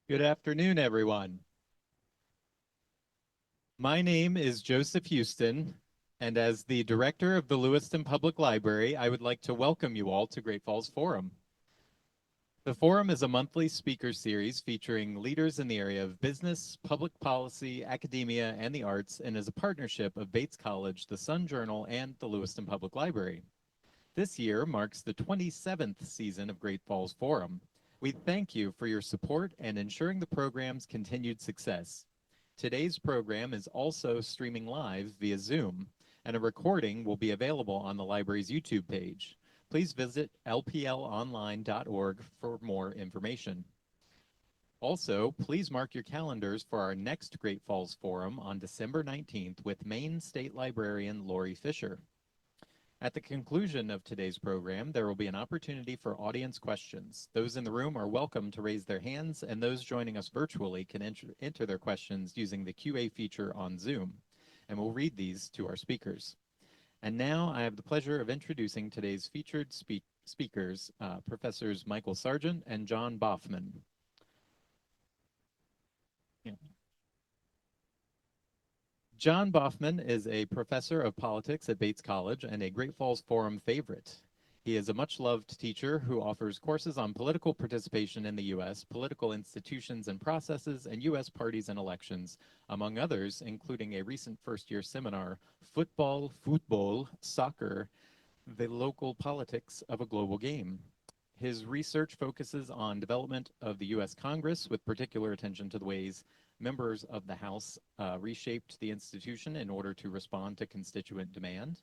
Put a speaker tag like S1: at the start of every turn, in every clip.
S1: Good afternoon, everyone. My name is Joseph Houston, and as the director of the Lewiston Public Library, I would like to welcome you all to Great Falls Forum. The Forum is a monthly speaker series featuring leaders in the area of business, public policy, academia, and the arts, and is a partnership of Bates College, the Sun Journal, and the Lewiston Public Library. This year marks the 27th season of Great Falls Forum. We thank you for your support and ensuring the program's continued success. Today's program is also streaming live via Zoom, and a recording will be available on the library's YouTube page. Please visit lplonline.org for more information. Also, please mark your calendars for our next Great Falls Forum on December 19th with Maine State Librarian Lori Fisher. At the conclusion of today's program, there will be an opportunity for audience questions. Those in the room are welcome to raise their hands, and those joining us virtually can enter their questions using the QA feature on Zoom, and we'll read these to our speakers. And now I have the pleasure of introducing today's featured speakers, Professors Michael Sargent and John Baughman. Yeah. John Baughman is a professor of politics at Bates College and a Great Falls Forum favorite. He is a much-loved teacher who offers courses on political participation in the U.S., political institutions and processes, and U.S. parties and elections, among others, including a recent first-year seminar, Football, Soccer, the Local Politics of a Global Game. His research focuses on development of the U.S. Congress, with particular attention to the ways members of the House reshaped the institution in order to respond to constituent demand.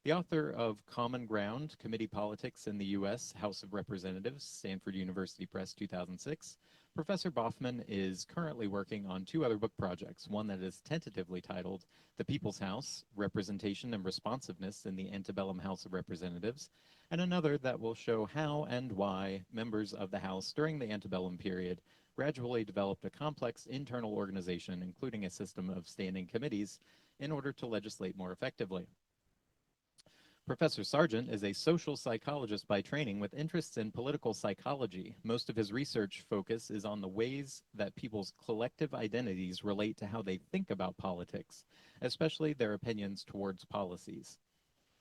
S1: The author of Common Ground, Committee Politics in the U.S. House of Representatives, Stanford University Press, 2006, Professor Baughman is currently working on two other book projects, one that is tentatively titled The People's House, Representation and Responsiveness in the Antebellum House of Representatives, and another that will show how and why members of the House during the antebellum period gradually developed a complex internal organization, including a system of standing committees, in order to legislate more effectively. Professor Sargent is a social psychologist by training with interests in political psychology. Most of his research focus is on the ways that people's collective identities relate to how they think about politics, especially their opinions towards policies.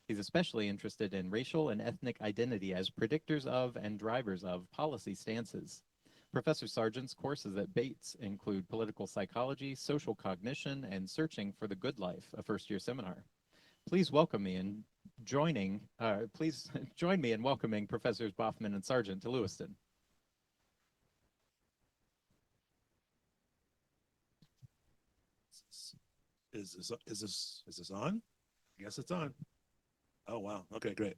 S1: He's especially interested in racial and ethnic identity as predictors of and drivers of policy stances. Professor Sargent's courses at Bates include political psychology, social cognition, and searching for the good life, a first-year seminar. Please welcome me in please join me in welcoming Professors Baughman and Sargent to Lewiston.
S2: Is this on? I guess it's on. Oh wow. Okay, great.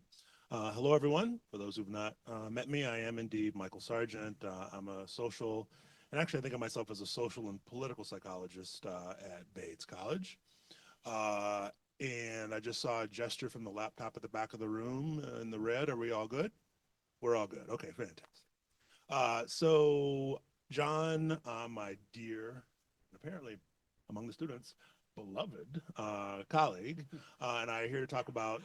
S2: Hello everyone. For those who've not met me, I am indeed Michael Sargent. I'm a social, and actually I think of myself as a social and political psychologist at Bates College. And I just saw a gesture from the laptop at the back of the room in the red. Are we all good? We're all good. Okay, fantastic. So John, my dear, and apparently among the students, beloved colleague, and I are here to talk about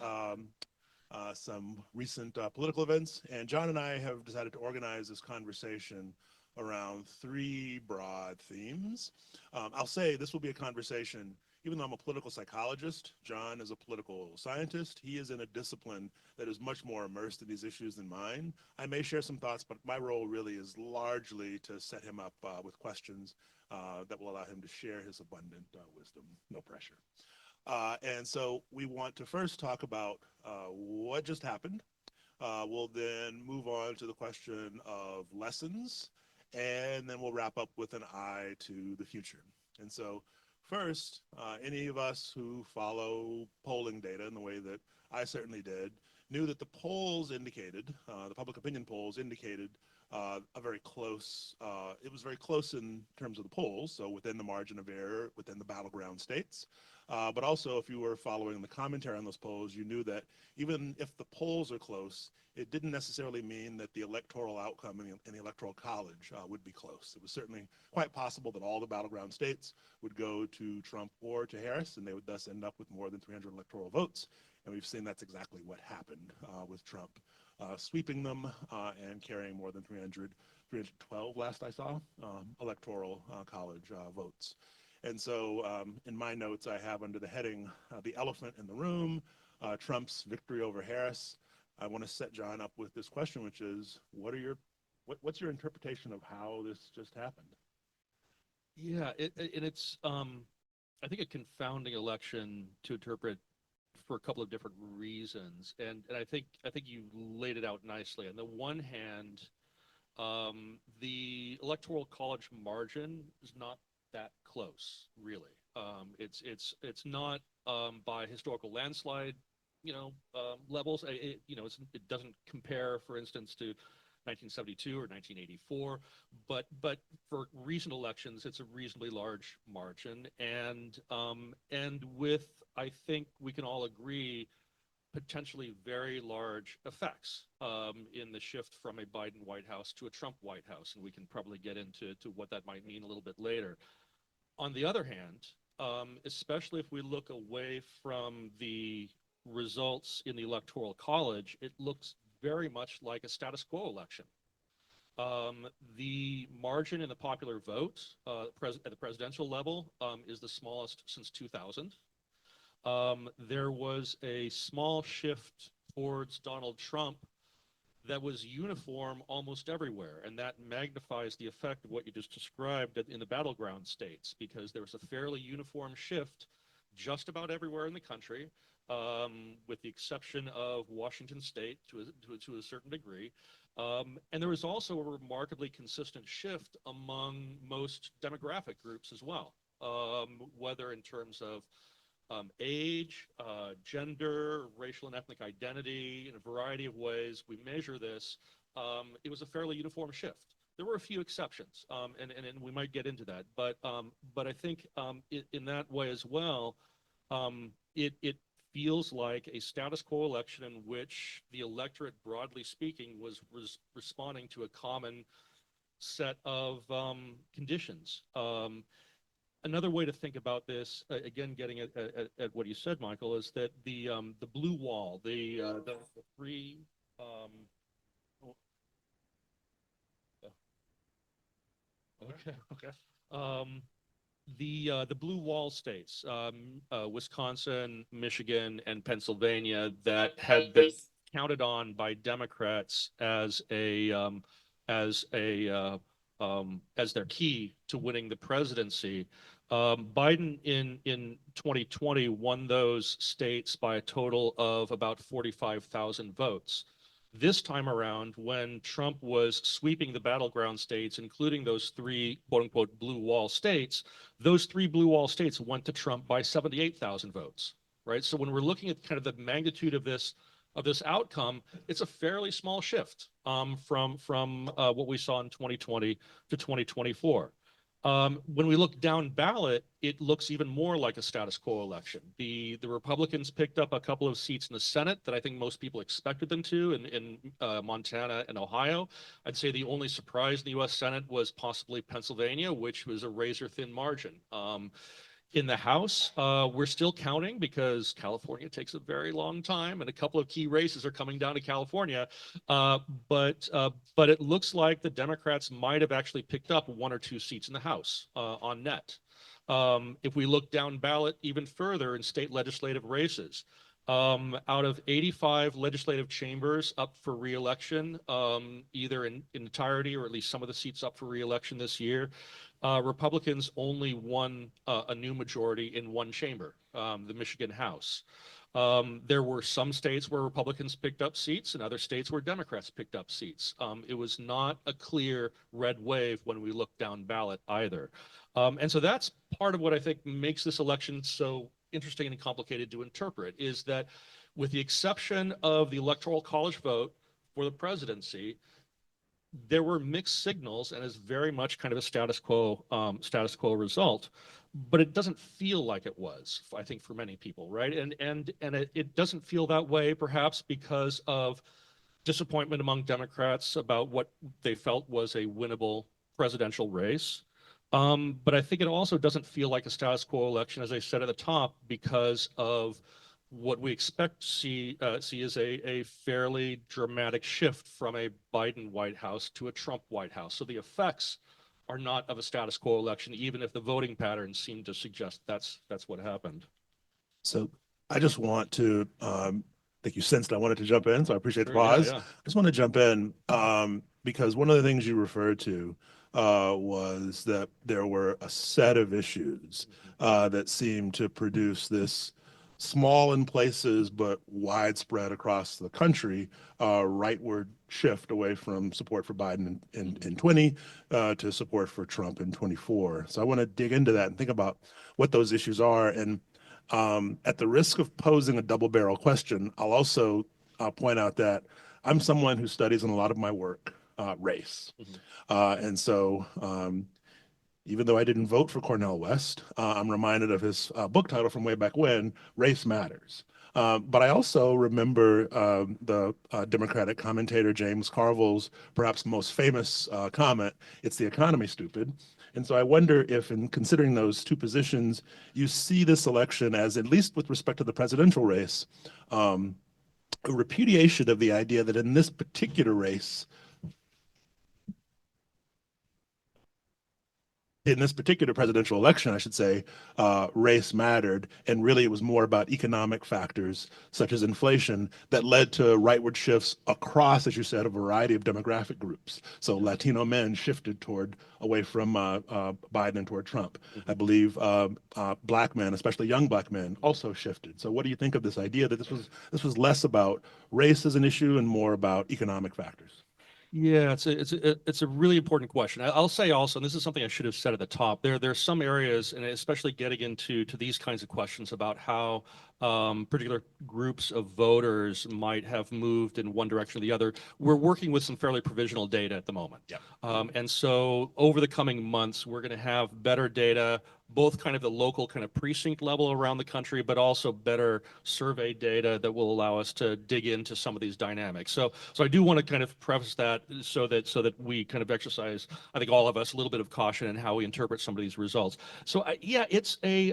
S2: some recent political events. And John and I have decided to organize this conversation around three broad themes. I'll say this will be a conversation, even though I'm a political psychologist, John is a political scientist. He is in a discipline that is much more immersed in these issues than mine. I may share some thoughts, but my role really is largely to set him up with questions that will allow him to share his abundant wisdom. No pressure. And so we want to first talk about what just happened. We'll then move on to the question of lessons, and then we'll wrap up with an eye to the future. And so first, any of us who follow polling data in the way that I certainly did, knew that the polls indicated, the public opinion polls indicated a very close, it was very close in terms of the polls, so within the margin of error, within the battleground states. But also, if you were following the commentary on those polls, you knew that even if the polls are close, it didn't necessarily mean that the electoral outcome in the Electoral College would be close. It was certainly quite possible that all the battleground states would go to Trump or to Harris, and they would thus end up with more than 300 electoral votes. And we've seen that's exactly what happened with Trump. sweeping them and carrying more than 312 last I saw, electoral college votes. And so in my notes, I have under the heading, the elephant in the room, Trump's victory over Harris. I want to set John up with this question, which is, what's your interpretation of how this just happened?
S3: Yeah, and it's I think a confounding election to interpret for a couple of different reasons, and I think you laid it out nicely. On the one hand, the electoral college margin is not that close, really. It's not by historical landslide, levels. It doesn't compare, for instance, to 1972 or 1984, but for recent elections, it's a reasonably large margin, and with, I think we can all agree, potentially very large effects in the shift from a Biden White House to a Trump White House, and we can probably get into what that might mean a little bit later. On the other hand, especially if we look away from the results in the Electoral College, it looks very much like a status quo election. The margin in the popular vote at the presidential level is the smallest since 2000. There was a small shift towards Donald Trump that was uniform almost everywhere, and that magnifies the effect of what you just described in the battleground states, because there was a fairly uniform shift just about everywhere in the country, with the exception of Washington State to a certain degree. And there was also a remarkably consistent shift among most demographic groups as well, whether in terms of age, gender, racial and ethnic identity, in a variety of ways we measure this. It was a fairly uniform shift. There were a few exceptions, and we might get into that, but I think in that way as well, it feels like a status quo election in which the electorate, broadly speaking, was responding to a common set of conditions. Another way to think about this, again, getting at what you said, Michael, is that the blue wall, the three. Okay. The blue wall states, Wisconsin, Michigan, and Pennsylvania, that had been counted on by Democrats as as their key to winning the presidency. Biden in 2020 won those states by a total of about 45,000 votes. This time around, when Trump was sweeping the battleground states, including those three quote unquote blue wall states, those three blue wall states went to Trump by 78,000 votes, right? So when we're looking at kind of the magnitude of this outcome, it's a fairly small shift from what we saw in 2020 to 2024. When we look down ballot, it looks even more like a status quo election. The Republicans picked up a couple of seats in the Senate that I think most people expected them to in Montana and Ohio. I'd say the only surprise in the U.S. Senate was possibly Pennsylvania, which was a razor-thin margin. In the House, we're still counting because California takes a very long time, and a couple of key races are coming down to California. But it looks like the Democrats might have actually picked up one or two seats in the House on net. If we look down ballot even further in state legislative races, out of 85 legislative chambers up for re-election, either in entirety or at least some of the seats up for re-election this year, Republicans only won a new majority in one chamber, the Michigan House. There were some states where Republicans picked up seats and other states where Democrats picked up seats. It was not a clear red wave when we looked down ballot either. And so that's part of what I think makes this election so interesting and complicated to interpret, is that with the exception of the Electoral College vote for the presidency, there were mixed signals and is very much kind of a status quo result, but it doesn't feel like it was, I think, for many people, right? And it doesn't feel that way perhaps because of disappointment among Democrats about what they felt was a winnable presidential race. But I think it also doesn't feel like a status quo election, as I said at the top, because of what we expect to see is a fairly dramatic shift from a Biden White House to a Trump White House. So the effects are not of a status quo election, even if the voting patterns seem to suggest that's what happened.
S2: So I just want to, I think you sensed I wanted to jump in, so I appreciate the
S3: Sure, yeah,
S2: pause.
S3: yeah.
S2: I just want to jump in because one of the things you referred to was that there were a set of issues that seemed to produce this small in places but widespread across the country rightward shift away from support for Biden in 20 to support for Trump in 24. So I want to dig into that and think about what those issues are. And at the risk of posing a double barrel question, I'll also point out that I'm someone who studies in a lot of my work race. And so even though I didn't vote for Cornel West, I'm reminded of his book title from way back when, Race Matters. But I also remember the Democratic commentator James Carville's perhaps most famous comment, "It's the economy, stupid." And so I wonder if, in considering those two positions, you see this election as, at least with respect to the presidential race, a repudiation of the idea that in this particular race, in this particular presidential election, I should say, race mattered, and really it was more about economic factors such as inflation that led to rightward shifts across, as you said, a variety of demographic groups. So Latino men shifted away from Biden and toward Trump. I believe black men, especially young black men, also shifted. So what do you think of this idea that this was less about race as an issue and more about economic factors?
S3: Yeah, it's a really important question. I'll say also, and this is something I should have said at the top, there's some areas, and especially getting into these kinds of questions about how particular groups of voters might have moved in one direction or the other. We're working with some fairly provisional data at the moment.
S2: Yeah.
S3: And so over the coming months, we're going to have better data, both kind of the local kind of precinct level around the country, but also better survey data that will allow us to dig into some of these dynamics. So I do want to kind of preface that so that we kind of exercise, I think all of us, a little bit of caution in how we interpret some of these results. So yeah, it's a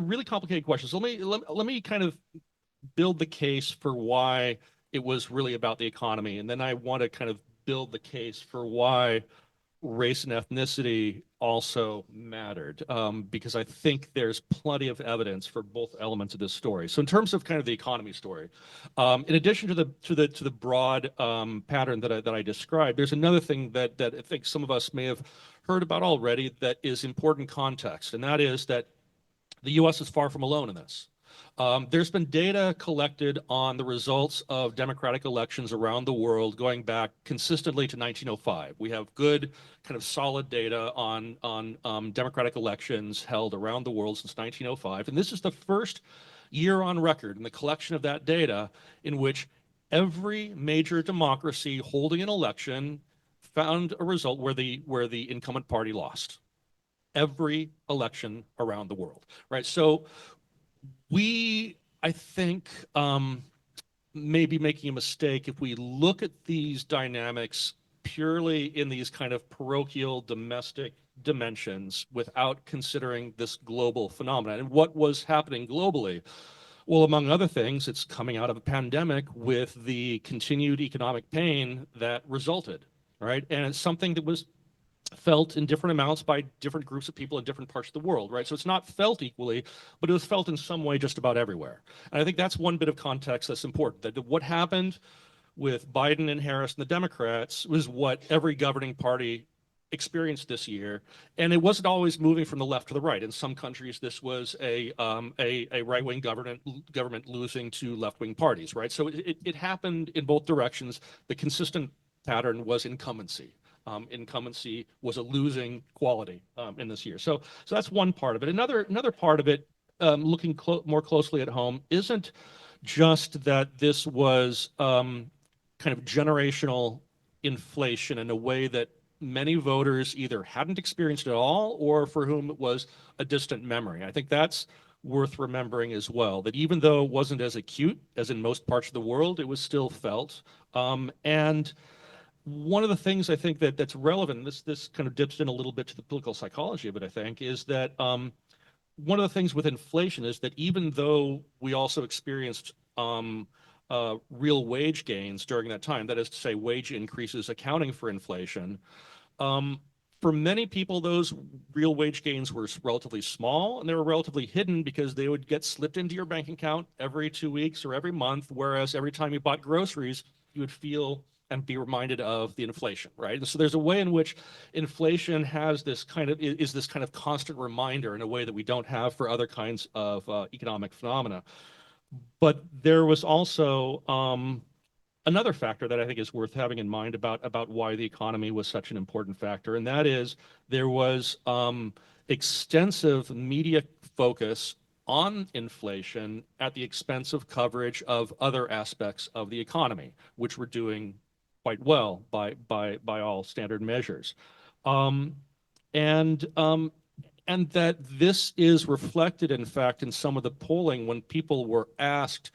S3: really complicated question. So let me kind of build the case for why it was really about the economy, and then I want to kind of build the case for why race and ethnicity also mattered, because I think there's plenty of evidence for both elements of this story. So in terms of kind of the economy story, in addition to the broad pattern that I described, there's another thing that I think some of us may have heard about already that is important context, and that is that the U.S. is far from alone in this. There's been data collected on the results of democratic elections around the world going back consistently to 1905. We have good, kind of solid data on democratic elections held around the world since 1905. And this is the first year on record in the collection of that data in which every major democracy holding an election found a result where the incumbent party lost. Every election around the world, right? So I think, may be making a mistake if we look at these dynamics purely in these kind of parochial domestic dimensions without considering this global phenomenon. And what was happening globally? Well, among other things, it's coming out of a pandemic with the continued economic pain that resulted, right? And it's something that was felt in different amounts by different groups of people in different parts of the world, right? So it's not felt equally, but it was felt in some way just about everywhere. And I think that's one bit of context that's important, that what happened with Biden and Harris and the Democrats was what every governing party experienced this year, and it wasn't always moving from the left to the right. In some countries, this was a right-wing government losing to left-wing parties, right? So it happened in both directions. The consistent pattern was incumbency. Incumbency was a losing quality in this year. So that's one part of it. Another part of it, looking more closely at home, isn't just that this was kind of generational inflation in a way that many voters either hadn't experienced at all or for whom it was a distant memory. I think that's worth remembering as well, that even though it wasn't as acute as in most parts of the world, it was still felt. And one of the things I think that's relevant, this kind of dips in a little bit to the political psychology of it, I think, is that one of the things with inflation is that even though we also experienced real wage gains during that time, that is to say, wage increases accounting for inflation, um, for many people, those real wage gains were relatively small and they were relatively hidden because they would get slipped into your bank account every 2 weeks or every month, whereas every time you bought groceries, you would feel and be reminded of the inflation, right? And so there's a way in which inflation has this kind of is this kind of constant reminder in a way that we don't have for other kinds of economic phenomena. But there was also another factor that I think is worth having in mind about why the economy was such an important factor, and that is there was extensive media focus on inflation at the expense of coverage of other aspects of the economy, which were doing quite well by all standard measures. Um, and um, and that this is reflected, in fact, in some of the polling when people were asked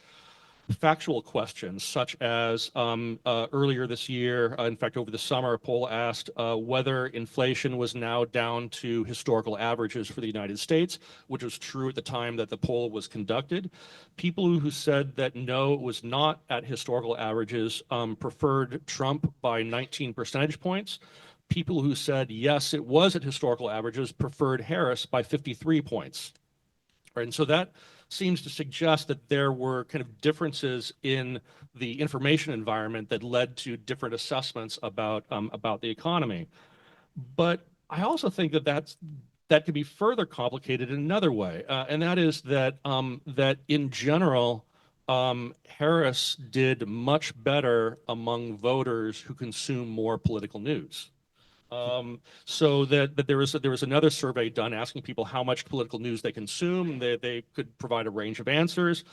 S3: factual questions, such as earlier this year, in fact, over the summer, a poll asked whether inflation was now down to historical averages for the United States, which was true at the time that the poll was conducted. People who said that no, it was not at historical averages preferred Trump by 19 percentage points. People who said yes, it was at historical averages preferred Harris by 53 points. Right, and so that seems to suggest that there were kind of differences in the information environment that led to different assessments about the economy. But I also think that could be further complicated in another way, and that is that in general, Harris did much better among voters who consume more political news. So that there was another survey done asking people how much political news they consume. They could provide a range of answers.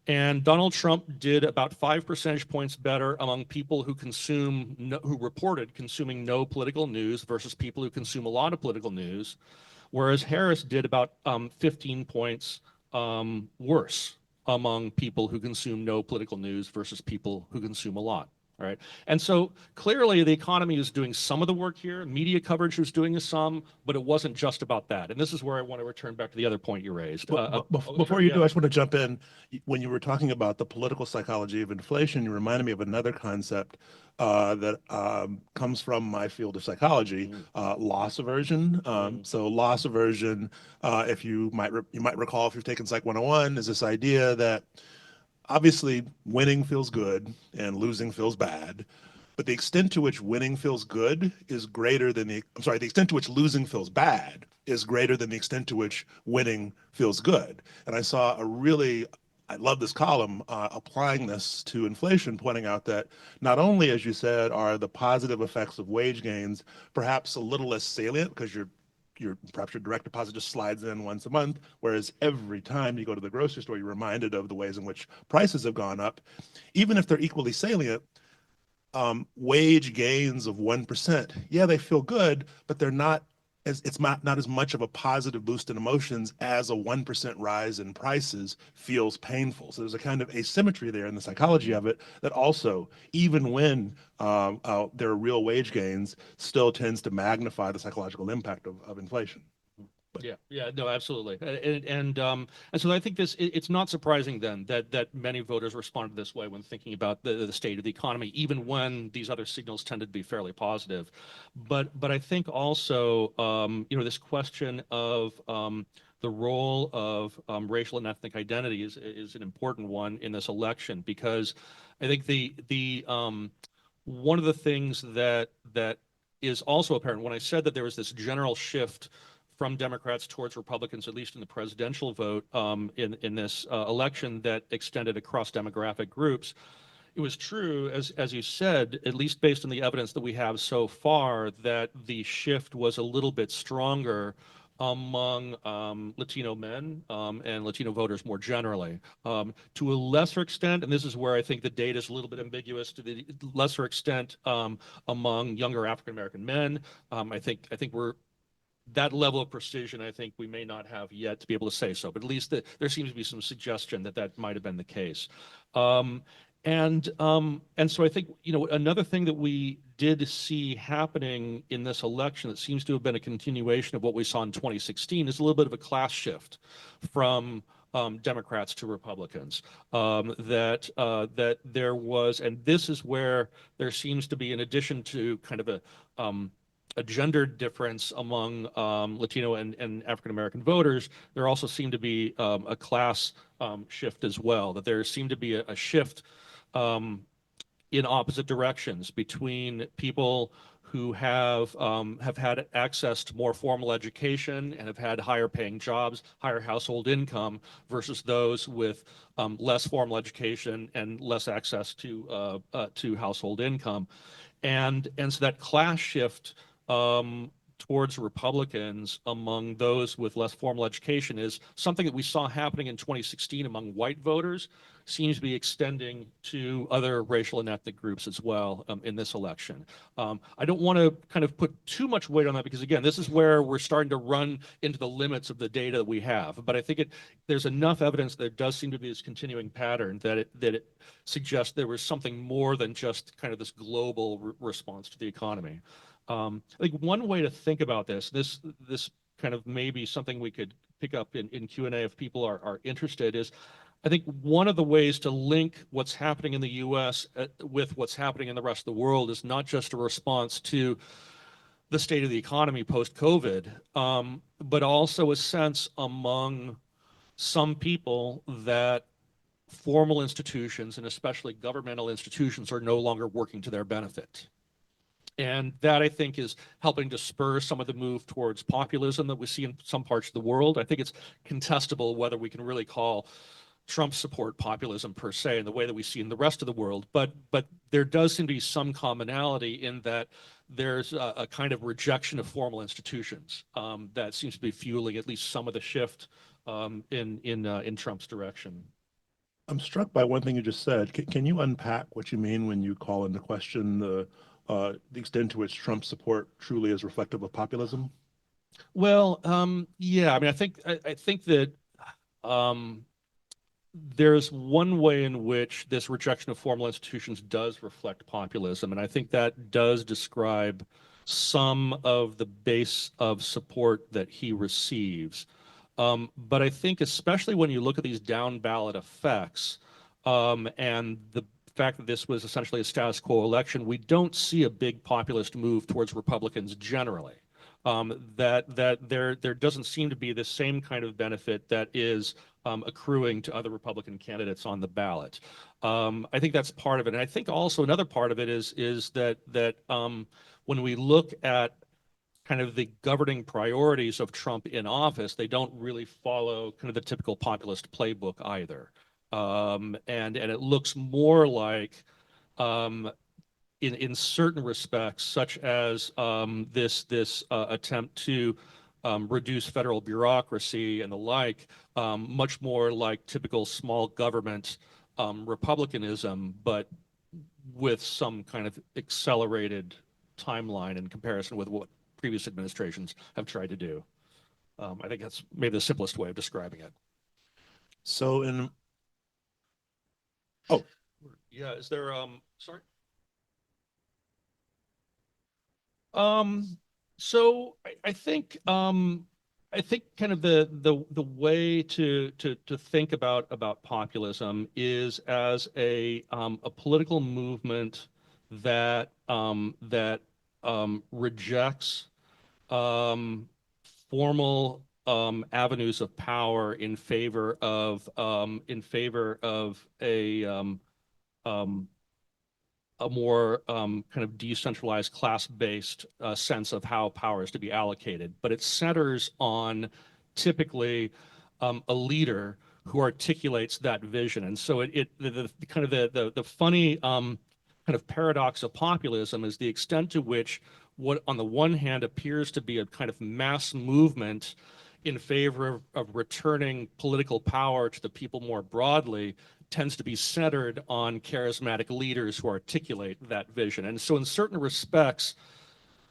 S3: And Donald Trump did about 5 percentage points better among people who who reported consuming no political news versus people who consume a lot of political news, whereas Harris did about 15 points worse among people who consume no political news versus people who consume a lot. Right. And so clearly the economy is doing some of the work here. Media coverage was doing some, but it wasn't just about that. And this is where I want to return back to the other point you raised.
S2: Before you do, I just want to jump in. When you were talking about the political psychology of inflation, you reminded me of another concept that comes from my field of psychology, loss aversion. So loss aversion, if you might recall if you've taken Psych 101, is this idea that obviously winning feels good and losing feels bad, but the extent to which winning feels good is greater than the extent to which losing feels bad is greater than the extent to which winning feels good. And I love this column applying this to inflation, pointing out that not only, as you said, are the positive effects of wage gains perhaps a little less salient because perhaps your direct deposit just slides in once a month, whereas every time you go to the grocery store, you're reminded of the ways in which prices have gone up. Even if they're equally salient, wage gains of 1%, yeah, they feel good, but they're not it's not as much of a positive boost in emotions as a 1% rise in prices feels painful. So there's a kind of asymmetry there in the psychology of it that also, even when there are real wage gains, still tends to magnify the psychological impact of inflation.
S3: Yeah, no, absolutely, and so I think it's not surprising then that many voters responded this way when thinking about the state of the economy, even when these other signals tended to be fairly positive. But I think also this question of the role of racial and ethnic identity is an important one in this election, because I think the one of the things that is also apparent when I said that there was this general shift from Democrats towards Republicans, at least in the presidential vote in this election that extended across demographic groups. It was true, as you said, at least based on the evidence that we have so far, that the shift was a little bit stronger among Latino men and Latino voters more generally. To a lesser extent, and this is where I think the data is a little bit ambiguous, to the lesser extent among younger African American men. I think we're that level of precision, I think we may not have yet to be able to say so, but at least there seems to be some suggestion that might have been the case. And so I think, another thing that we did see happening in this election that seems to have been a continuation of what we saw in 2016 is a little bit of a class shift from Democrats to Republicans. That there was, and this is where there seems to be, in addition to kind of a gender difference among Latino and African American voters, there also seemed to be a class shift as well. That there seemed to be a shift in opposite directions between people who have had access to more formal education and have had higher paying jobs, higher household income, versus those with less formal education and less access to household income. And so that class shift towards Republicans among those with less formal education is something that we saw happening in 2016 among white voters, seems to be extending to other racial and ethnic groups as well in this election. I don't want to kind of put too much weight on that because, again, this is where we're starting to run into the limits of the data that we have. But I think there's enough evidence that there does seem to be this continuing pattern that it suggests there was something more than just kind of this global response to the economy. I think one way to think about this kind of maybe something we could pick up in Q&A if people are interested is, I think one of the ways to link what's happening in the US with what's happening in the rest of the world is not just a response to the state of the economy post-COVID, but also a sense among some people that formal institutions and especially governmental institutions are no longer working to their benefit. And that, I think, is helping to spur some of the move towards populism that we see in some parts of the world. I think it's contestable whether we can really call Trump support populism per se in the way that we see in the rest of the world. But there does seem to be some commonality in that there's a kind of rejection of formal institutions that seems to be fueling at least some of the shift in Trump's direction.
S2: I'm struck by one thing you just said. Can you unpack what you mean when you call into question the extent to which Trump support truly is reflective of populism?
S3: Well, yeah. I mean, I think that there's one way in which this rejection of formal institutions does reflect populism, and I think that does describe some of the base of support that he receives. But I think especially when you look at these down ballot effects and the fact that this was essentially a status quo election, we don't see a big populist move towards Republicans generally. That there doesn't seem to be the same kind of benefit that is accruing to other Republican candidates on the ballot. I think that's part of it, and I think also another part of it is that when we look at kind of the governing priorities of Trump in office, they don't really follow kind of the typical populist playbook either. And it looks more like in certain respects, such as this attempt to reduce federal bureaucracy and the like, much more like typical small government republicanism, but with some kind of accelerated timeline in comparison with what previous administrations have tried to do. I think that's maybe the simplest way of describing it.
S2: So
S3: Yeah, is there sorry? So I think kind of the way to think about populism is as a political movement that rejects formal avenues of power in favor of a more kind of decentralized, class-based sense of how power is to be allocated. But it centers on typically a leader who articulates that vision. And so the funny kind of paradox of populism is the extent to which what on the one hand appears to be a kind of mass movement in favor of returning political power to the people more broadly tends to be centered on charismatic leaders who articulate that vision. And so in certain respects,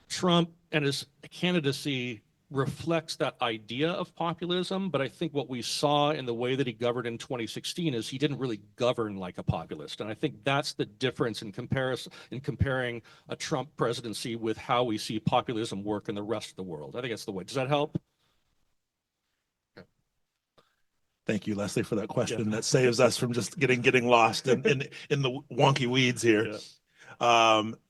S3: Trump and his candidacy reflects that idea of populism, but I think what we saw in the way that he governed in 2016 is he didn't really govern like a populist. And I think that's the difference in comparing a Trump presidency with how we see populism work in the rest of the world. I think that's the way. Does that help?
S2: Thank you, Leslie, for that question. That saves us from just getting lost in the wonky weeds here.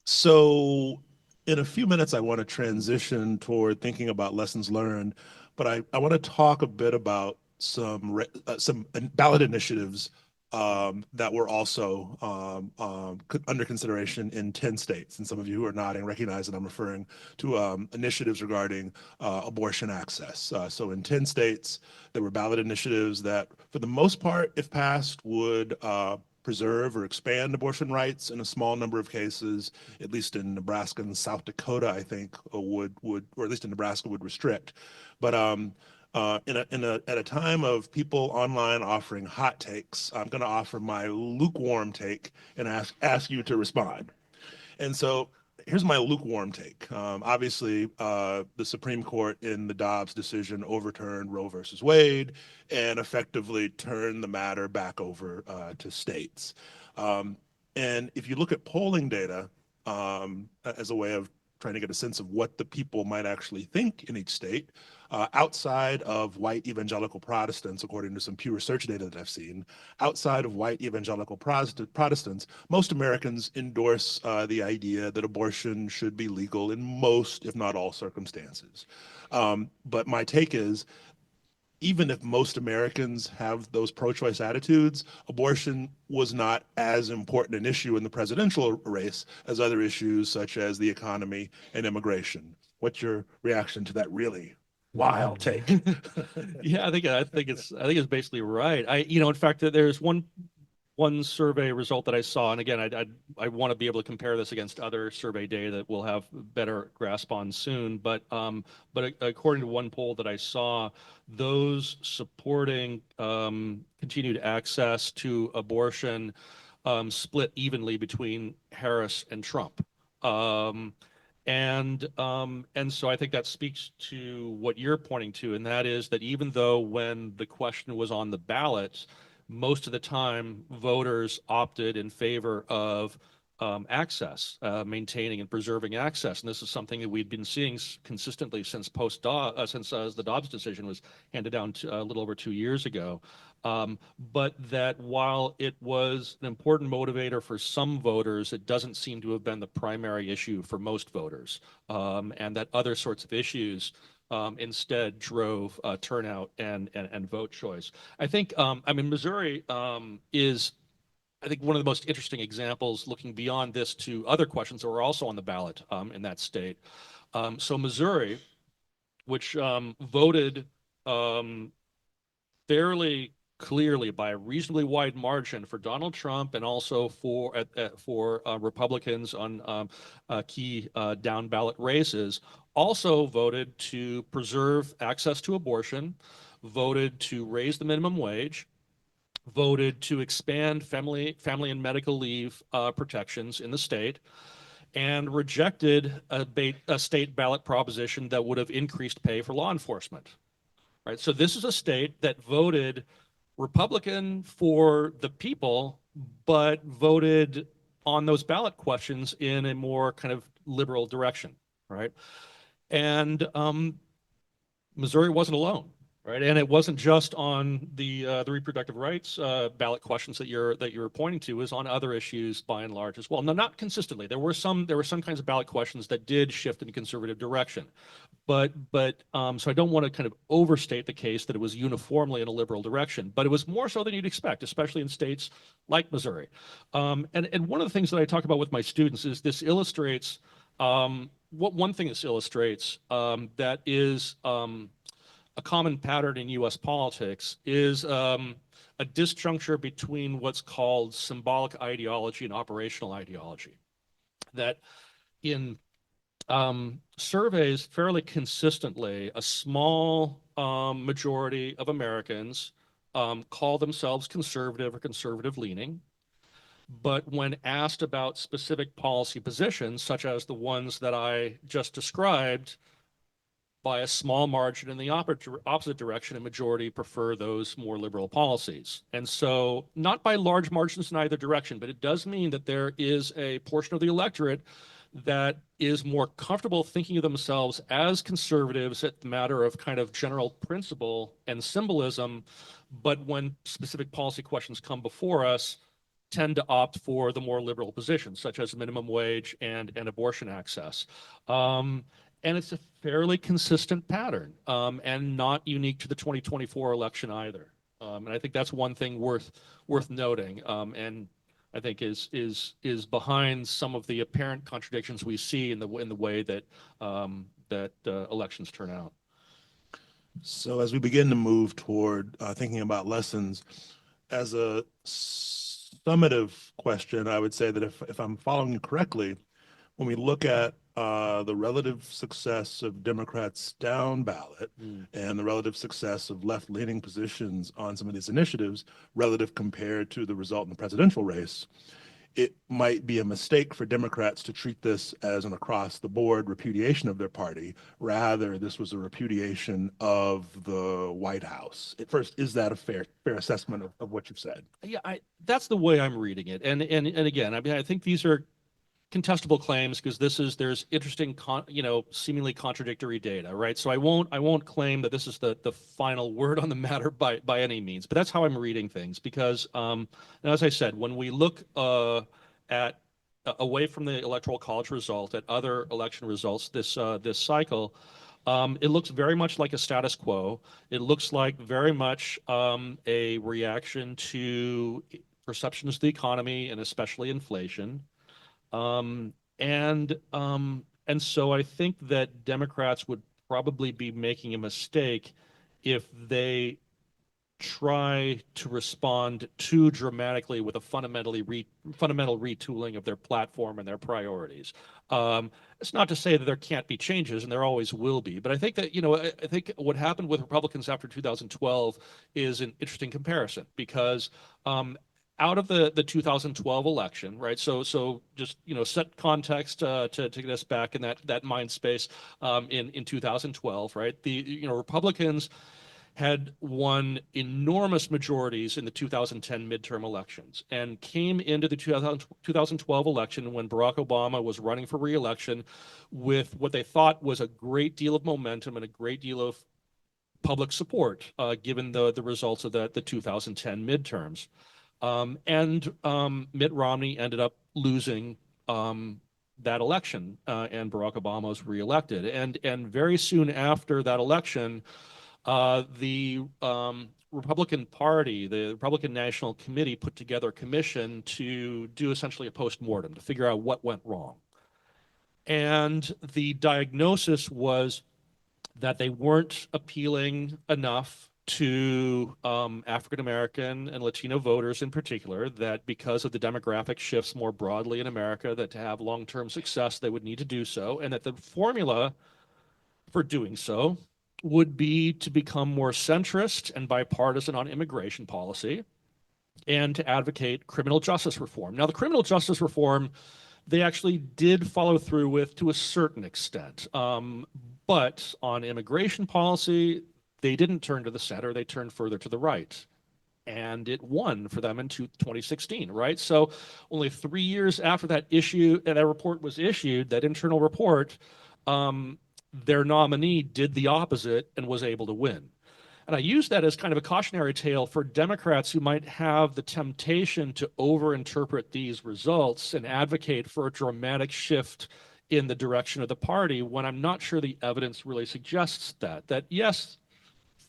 S2: So in a few minutes, I want to transition toward thinking about lessons learned, but I want to talk a bit about some ballot initiatives that were also under consideration in 10 states. And some of you who are nodding recognize that I'm referring to initiatives regarding abortion access. So in 10 states, there were ballot initiatives that, for the most part, if passed, would preserve or expand abortion rights in a small number of cases, at least in Nebraska and South Dakota, I think, or at least in Nebraska would restrict. But at a time of people online offering hot takes, I'm going to offer my lukewarm take and ask you to respond. And so here's my lukewarm take. Obviously, the Supreme Court in the Dobbs decision overturned Roe versus Wade and effectively turned the matter back over to states. And if you look at polling data as a way of trying to get a sense of what the people might actually think in each state, outside of white evangelical Protestants, according to some Pew Research data that I've seen, outside of white evangelical Protestants, most Americans endorse the idea that abortion should be legal in most, if not all, circumstances. But my take is, even if most Americans have those pro-choice attitudes, abortion was not as important an issue in the presidential race as other issues such as the economy and immigration. What's your reaction to that really wild take?
S3: Yeah, I think it's basically right. In fact, there's one survey result that I saw, and again, I want to be able to compare this against other survey data that we'll have better grasp on soon. But according to one poll that I saw, those supporting continued access to abortion split evenly between Harris and Trump. And so I think that speaks to what you're pointing to, and that is that even though when the question was on the ballot, most of the time voters opted in favor of access, maintaining and preserving access. And this is something that we've been seeing consistently since the Dobbs decision was handed down a little over 2 years ago. But that while it was an important motivator for some voters, it doesn't seem to have been the primary issue for most voters, and that other sorts of issues instead drove turnout and vote choice. I think, Missouri is, I think, one of the most interesting examples, looking beyond this to other questions that were also on the ballot in that state. So Missouri, which voted fairly clearly by a reasonably wide margin for Donald Trump and also for Republicans on key down ballot races, also voted to preserve access to abortion, voted to raise the minimum wage, voted to expand family and medical leave protections in the state, and rejected a state ballot proposition that would have increased pay for law enforcement. Right. So this is a state that voted Republican for the people, but voted on those ballot questions in a more kind of liberal direction, right? And Missouri wasn't alone, right? And it wasn't just on the reproductive rights ballot questions that you're pointing to, is on other issues by and large as well. Now, not consistently. There were some kinds of ballot questions that did shift in a conservative direction. But so I don't want to kind of overstate the case that it was uniformly in a liberal direction, but it was more so than you'd expect, especially in states like Missouri. And one of the things that I talk about with my students is this illustrates one thing this illustrates that is a common pattern in U.S. politics is a disjuncture between what's called symbolic ideology and operational ideology. That in surveys fairly consistently, a small majority of Americans call themselves conservative or conservative leaning. But when asked about specific policy positions, such as the ones that I just described, by a small margin in the opposite direction, a majority prefer those more liberal policies. And so, not by large margins in either direction, but it does mean that there is a portion of the electorate that is more comfortable thinking of themselves as conservatives at the matter of kind of general principle and symbolism, but when specific policy questions come before us, tend to opt for the more liberal positions, such as minimum wage and abortion access. And it's a fairly consistent pattern, and not unique to the 2024 election either. And I think that's one thing worth noting. And I think is behind some of the apparent contradictions we see in the way that elections turn out.
S2: So as we begin to move toward thinking about lessons, as a summative question, I would say that if I'm following you correctly, when we look at the relative success of Democrats down ballot and the relative success of left-leaning positions on some of these initiatives relative compared to the result in the presidential race, it might be a mistake for Democrats to treat this as an across-the-board repudiation of their party. Rather, this was a repudiation of the White House. At first, is that a fair assessment of what you've said?
S3: Yeah, that's the way I'm reading it. And again, I mean, I think these are contestable claims because there's interesting, seemingly contradictory data, right? So I won't claim that this is the final word on the matter by any means, but that's how I'm reading things because, as I said, when we look at away from the Electoral College result at other election results this cycle, it looks very much like a status quo. It looks like very much a reaction to perceptions of the economy and especially inflation. And so I think that Democrats would probably be making a mistake if they try to respond too dramatically with a fundamental retooling of their platform and their priorities. It's not to say that there can't be changes, and there always will be, but I think that, I think what happened with Republicans after 2012 is an interesting comparison because out of the 2012 election, right? So just set context to get us back in that mind space in 2012, right? The Republicans had won enormous majorities in the 2010 midterm elections and came into the 2012 election when Barack Obama was running for re-election with what they thought was a great deal of momentum and a great deal of public support, given the results of the 2010 midterms. And Mitt Romney ended up losing that election, and Barack Obama was reelected. And very soon after that election, the Republican Party, the Republican National Committee, put together a commission to do essentially a postmortem to figure out what went wrong. And the diagnosis was that they weren't appealing enough to African American and Latino voters in particular, that because of the demographic shifts more broadly in America, that to have long-term success, they would need to do so, and that the formula for doing so would be to become more centrist and bipartisan on immigration policy and to advocate criminal justice reform. Now, the criminal justice reform, they actually did follow through with to a certain extent. But on immigration policy, they didn't turn to the center, they turned further to the right. And it won for them in 2016, right? So only 3 years after that report was issued, that internal report, their nominee did the opposite and was able to win. And I use that as kind of a cautionary tale for Democrats who might have the temptation to overinterpret these results and advocate for a dramatic shift in the direction of the party, when I'm not sure the evidence really suggests that yes,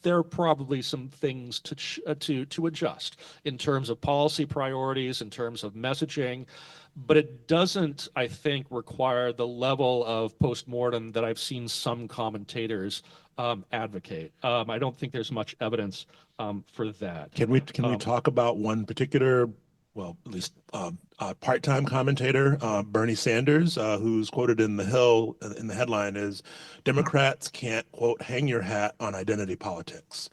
S3: there are probably some things to adjust in terms of policy priorities, in terms of messaging, but it doesn't, I think, require the level of postmortem that I've seen some commentators advocate. I don't think there's much evidence for that.
S2: Can we talk about one particular, well, at least part-time commentator, Bernie Sanders, who's quoted in The Hill in the headline is, "Democrats can't, quote, hang your hat on identity politics."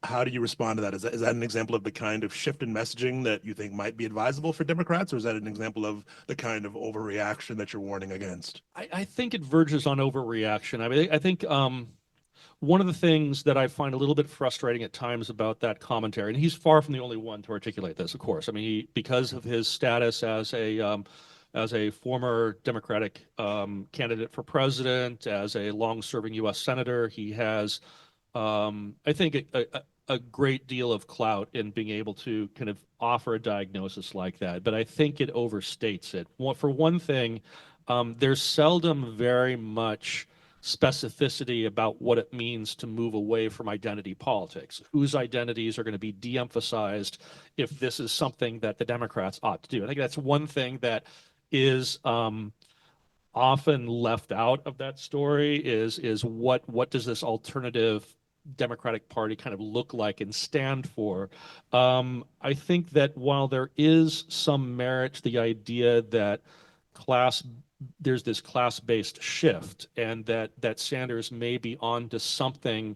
S2: How do you respond to that? Is that an example of the kind of shift in messaging that you think might be advisable for Democrats, or is that an example of the kind of overreaction that you're warning against?
S3: I think it verges on overreaction. I mean, I think one of the things that I find a little bit frustrating at times about that commentary, and he's far from the only one to articulate this, of course. I mean, because of his status as a former Democratic candidate for president, as a long-serving U.S. senator, he has, I think, a great deal of clout in being able to kind of offer a diagnosis like that. But I think it overstates it. For one thing, there's seldom very much specificity about what it means to move away from identity politics, whose identities are going to be de-emphasized if this is something that the Democrats ought to do. I think that's one thing that is often left out of that story is what does this alternative Democratic Party kind of look like and stand for. I think that while there is some merit to the idea that there's this class-based shift, and that Sanders may be onto something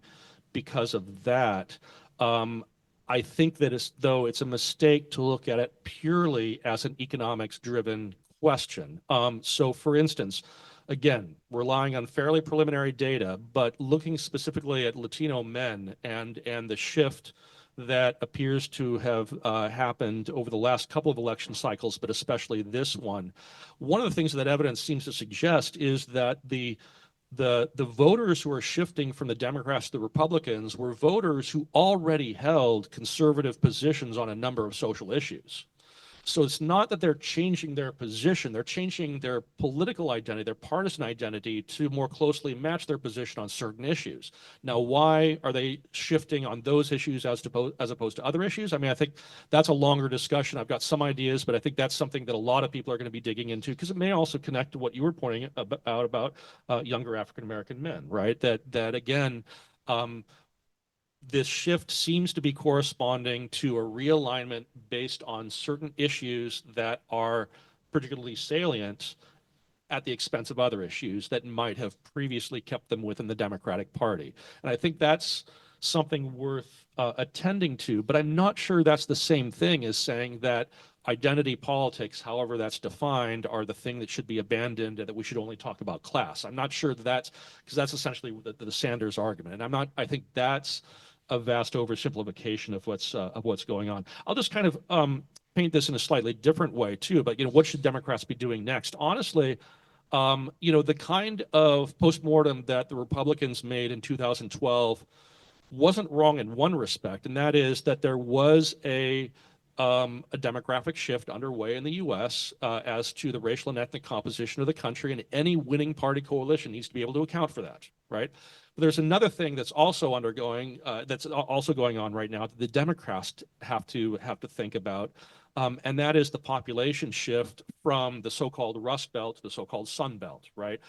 S3: because of that. I think that though it's a mistake to look at it purely as an economics-driven question. So, for instance, again, relying on fairly preliminary data, but looking specifically at Latino men and the shift that appears to have happened over the last couple of election cycles, but especially this one. One of the things that evidence seems to suggest is that the voters who are shifting from the Democrats to the Republicans were voters who already held conservative positions on a number of social issues. So it's not that they're changing their position, they're changing their political identity, their partisan identity to more closely match their position on certain issues. Now, why are they shifting on those issues as opposed to other issues? I mean, I think that's a longer discussion. I've got some ideas, but I think that's something that a lot of people are going to be digging into, because it may also connect to what you were pointing out about younger African-American men, right? That again, this shift seems to be corresponding to a realignment based on certain issues that are particularly salient at the expense of other issues that might have previously kept them within the Democratic Party. And I think that's something worth attending to, but I'm not sure that's the same thing as saying that identity politics, however that's defined, are the thing that should be abandoned and that we should only talk about class. I'm not sure that's because that's essentially the Sanders argument. And I think that's a vast oversimplification of what's going on. I'll just kind of paint this in a slightly different way too. But what should Democrats be doing next? Honestly, the kind of postmortem that the Republicans made in 2012 wasn't wrong in one respect, and that is that there was a demographic shift underway in the U.S. As to the racial and ethnic composition of the country, and any winning party coalition needs to be able to account for that, right? But there's another thing that's also that's also going on right now that the Democrats have to think about, and that is the population shift from the so-called Rust Belt to the so-called Sun Belt, right?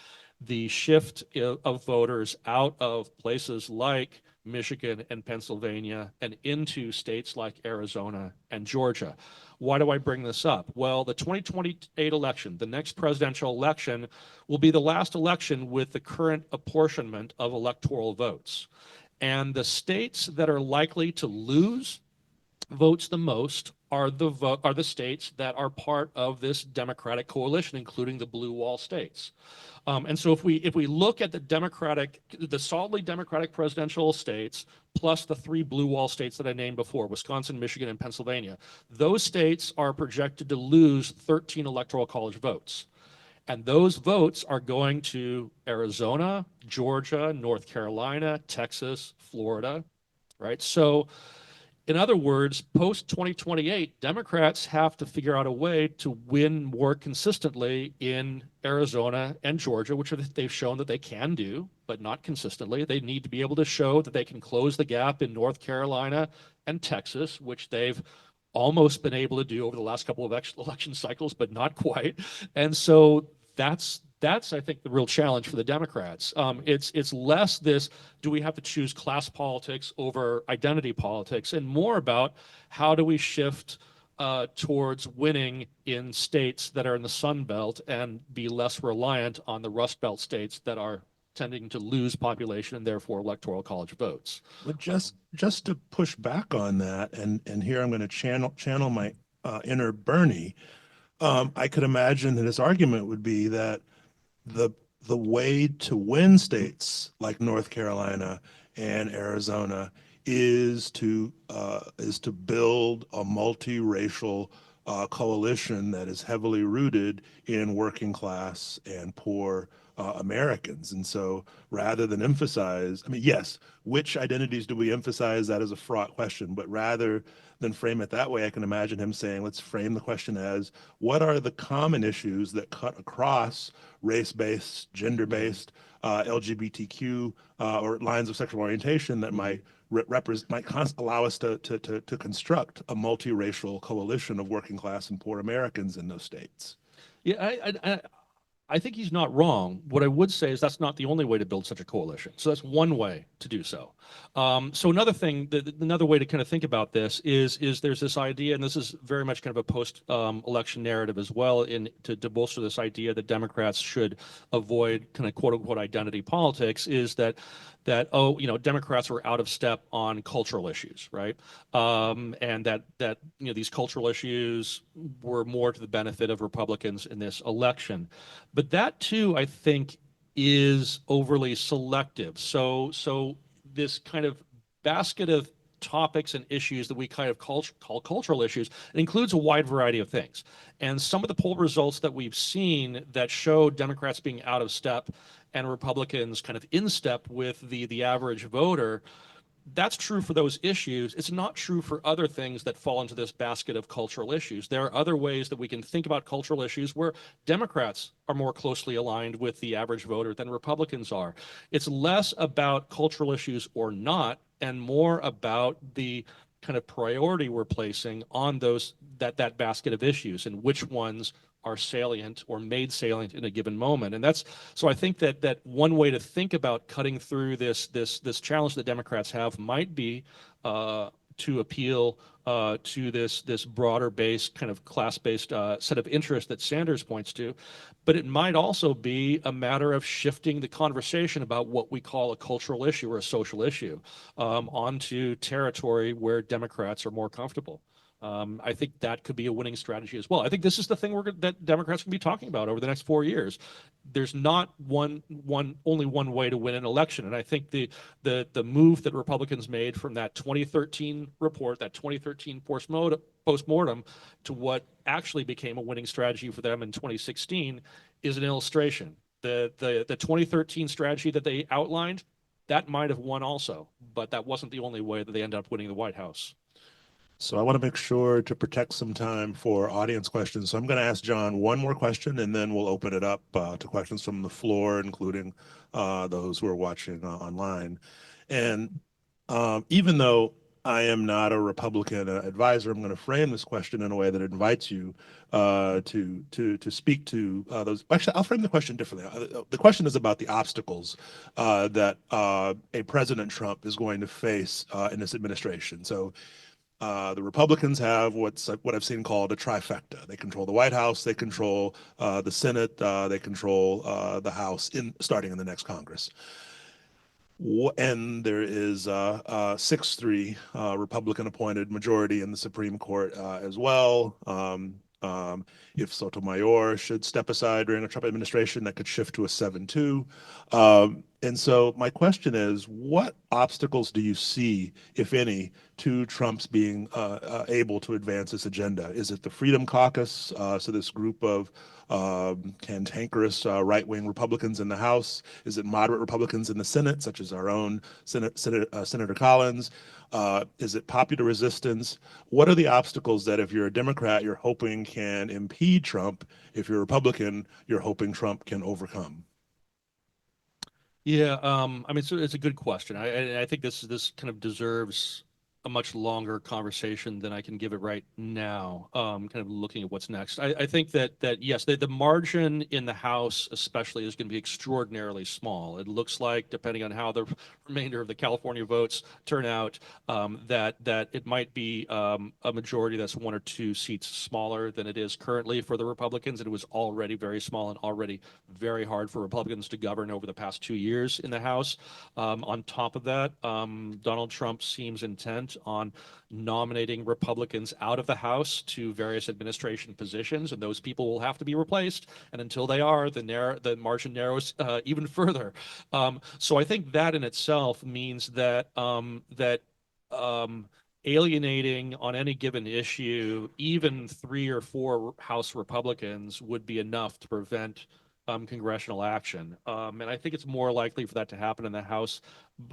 S3: The shift of voters out of places like Michigan and Pennsylvania and into states like Arizona and Georgia. Why do I bring this up? Well, the 2028 election, the next presidential election, will be the last election with the current apportionment of electoral votes. And the states that are likely to lose votes the most are the states that are part of this Democratic coalition, including the blue wall states. And so if we look at the solidly Democratic presidential states, plus the 3 blue wall states that I named before, Wisconsin, Michigan, and Pennsylvania, those states are projected to lose 13 electoral college votes. And those votes are going to Arizona, Georgia, North Carolina, Texas, Florida, right? So in other words, post-2028, Democrats have to figure out a way to win more consistently in Arizona and Georgia, which they've shown that they can do, but not consistently. They need to be able to show that they can close the gap in North Carolina and Texas, which they've almost been able to do over the last couple of election cycles, but not quite. And so that's I think the real challenge for the Democrats. It's less this, do we have to choose class politics over identity politics, and more about how do we shift towards winning in states that are in the Sun Belt and be less reliant on the Rust Belt states that are tending to lose population and therefore electoral college votes.
S2: But just to push back on that, and here I'm going to channel my inner Bernie. I could imagine that his argument would be that the the way to win states like North Carolina and Arizona is to build a multiracial coalition that is heavily rooted in working class and poor Americans. And so rather than emphasize, I mean, yes, which identities do we emphasize? That is a fraught question, but rather than frame it that way, I can imagine him saying, let's frame the question as, what are the common issues that cut across race-based, gender-based, LGBTQ, or lines of sexual orientation that might allow us to construct a multiracial coalition of working class and poor Americans in those states.
S3: Yeah, I think he's not wrong. What I would say is that's not the only way to build such a coalition. So that's one way to do so. So another thing, another way to kind of think about this is there's this idea, and this is very much kind of a post-election narrative as well, to bolster this idea that Democrats should avoid kind of quote unquote identity politics, is that oh, you know, Democrats were out of step on cultural issues, right? And that you know, these cultural issues were more to the benefit of Republicans in this election. But that too, I think, is overly selective. So this kind of basket of topics and issues that we kind of call cultural issues, it includes a wide variety of things. And some of the poll results that we've seen that show Democrats being out of step and Republicans kind of in step with the average voter, that's true for those issues. It's not true for other things that fall into this basket of cultural issues. There are other ways that we can think about cultural issues where Democrats are more closely aligned with the average voter than Republicans are. It's less about cultural issues or not, and more about the kind of priority we're placing on that basket of issues and which ones are salient or made salient in a given moment. And that's, so I think that one way to think about cutting through this challenge that Democrats have might be to appeal to this broader based kind of class-based set of interests that Sanders points to. But it might also be a matter of shifting the conversation about what we call a cultural issue or a social issue onto territory where Democrats are more comfortable. I think that could be a winning strategy as well. I think this is the thing that Democrats can be talking about over the next 4 years. There's not only one way to win an election, and I think the move that Republicans made from that 2013 report, that 2013 postmortem, to what actually became a winning strategy for them in 2016, is an illustration. The 2013 strategy that they outlined, that might have won also, but that wasn't the only way that they ended up winning the White House.
S2: So I want to make sure to protect some time for audience questions. So I'm going to ask John one more question, and then we'll open it up to questions from the floor, including those who are watching online. And even though I am not a Republican advisor, I'm going to frame this question in a way that invites you to speak to those. Actually, I'll frame the question differently. The question is about the obstacles that a President Trump is going to face in this administration. So the Republicans have what I've seen called a trifecta. They control the White House, they control the Senate, they control the House starting in the next Congress. And there is a 6-3 Republican-appointed majority in the Supreme Court as well. If Sotomayor should step aside during a Trump administration, that could shift to a 7-2. And so my question is, what obstacles do you see, if any, to Trump's being able to advance this agenda? Is it the Freedom Caucus, so this group of cantankerous right-wing Republicans in the House? Is it moderate Republicans in the Senate, such as our own Senator Collins? Is it popular resistance? What are the obstacles that if you're a Democrat, you're hoping can impede Trump? If you're a Republican, you're hoping Trump can overcome?
S3: Yeah, I mean, so it's a good question. I think this kind of deserves a much longer conversation than I can give it right now. Kind of looking at what's next. I think that yes, the margin in the House especially is going to be extraordinarily small. It looks like, depending on how the remainder of the California votes turn out, that it might be a majority that's 1 or 2 seats smaller than it is currently for the Republicans. And it was already very small and already very hard for Republicans to govern over the past 2 years in the House. On top of that, Donald Trump seems intent on nominating Republicans out of the House to various administration positions, and those people will have to be replaced. And until they are, the margin narrows even further. So I think that in itself means that alienating on any given issue, even 3 or 4 House Republicans would be enough to prevent congressional action. And I think it's more likely for that to happen in the House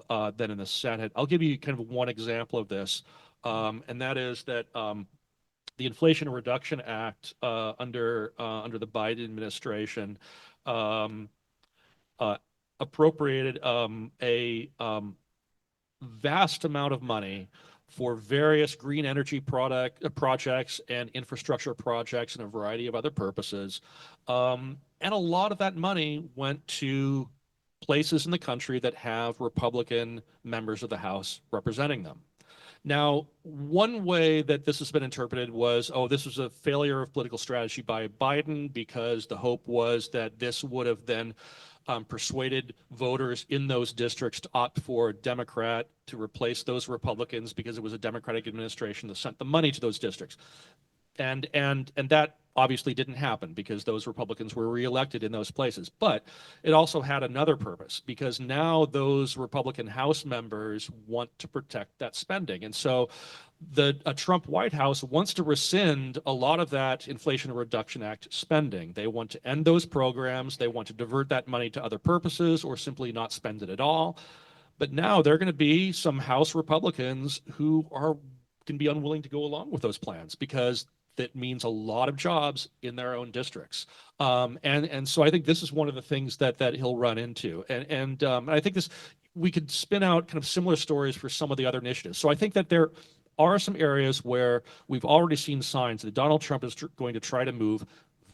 S3: than in the Senate. I'll give you kind of one example of this, and that is that the Inflation Reduction Act under the Biden administration appropriated a vast amount of money for various green energy projects and infrastructure projects and a variety of other purposes. And a lot of that money went to places in the country that have Republican members of the House representing them. Now, one way that this has been interpreted was, oh, this was a failure of political strategy by Biden because the hope was that this would have then persuaded voters in those districts to opt for a Democrat to replace those Republicans because it was a Democratic administration that sent the money to those districts. And that obviously didn't happen because those Republicans were reelected in those places. But it also had another purpose because now those Republican House members want to protect that spending. And so the Trump White House wants to rescind a lot of that Inflation Reduction Act spending. They want to end those programs. They want to divert that money to other purposes or simply not spend it at all. But now there are going to be some House Republicans who can be unwilling to go along with those plans because that means a lot of jobs in their own districts. And so I think this is one of the things that he'll run into. And I think we could spin out kind of similar stories for some of the other initiatives. So I think that there are some areas where we've already seen signs that Donald Trump is going to try to move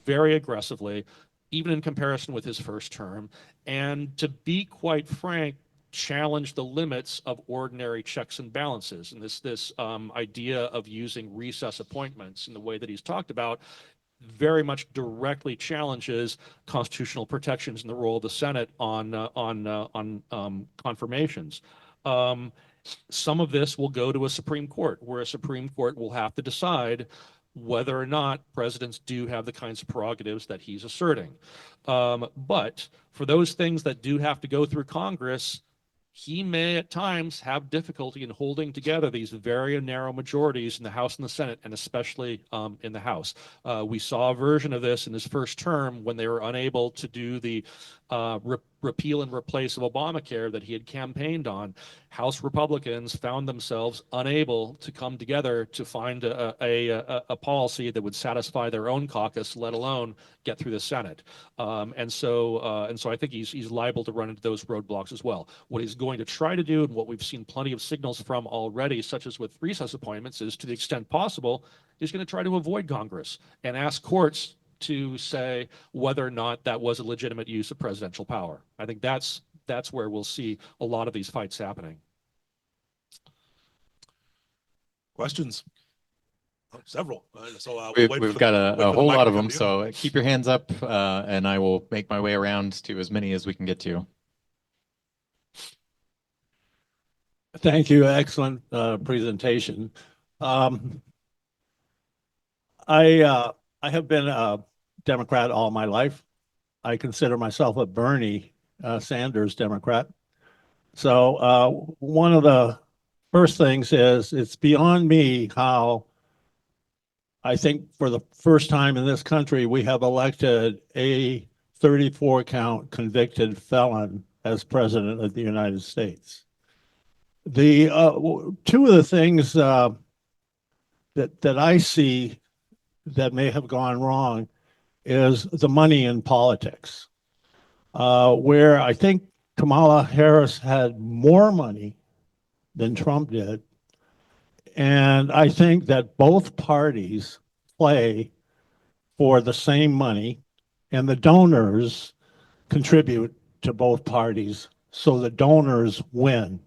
S3: very aggressively, even in comparison with his first term. And to be quite frank, challenge the limits of ordinary checks and balances. And this idea of using recess appointments in the way that he's talked about very much directly challenges constitutional protections in the role of the Senate on confirmations. Some of this will go to a Supreme Court, where a Supreme Court will have to decide whether or not presidents do have the kinds of prerogatives that he's asserting. But for those things that do have to go through Congress, he may at times have difficulty in holding together these very narrow majorities in the House and the Senate, and especially in the House. We saw a version of this in his first term when they were unable to do the repeal and replace of Obamacare that he had campaigned on. House Republicans found themselves unable to come together to find a policy that would satisfy their own caucus, let alone get through the Senate. And so I think he's liable to run into those roadblocks as well. What he's going to try to do, and what we've seen plenty of signals from already, such as with recess appointments, is to the extent possible, he's going to try to avoid Congress and ask courts to say whether or not that was a legitimate use of presidential power. I think that's where we'll see a lot of these fights happening.
S2: Questions? Oh, several. So
S1: we've got a whole lot of them. So keep your hands up, and I will make my way around to as many as we can get to.
S4: Thank you. Excellent presentation. I have been a Democrat all my life. I consider myself a Bernie Sanders Democrat. So one of the first things is it's beyond me how I think for the first time in this country, we have elected a 34 count convicted felon as president of the United States. The two of the things that I see that may have gone wrong is the money in politics, where I think Kamala Harris had more money than Trump did. And I think that both parties play for the same money, and the donors contribute to both parties, so the donors win.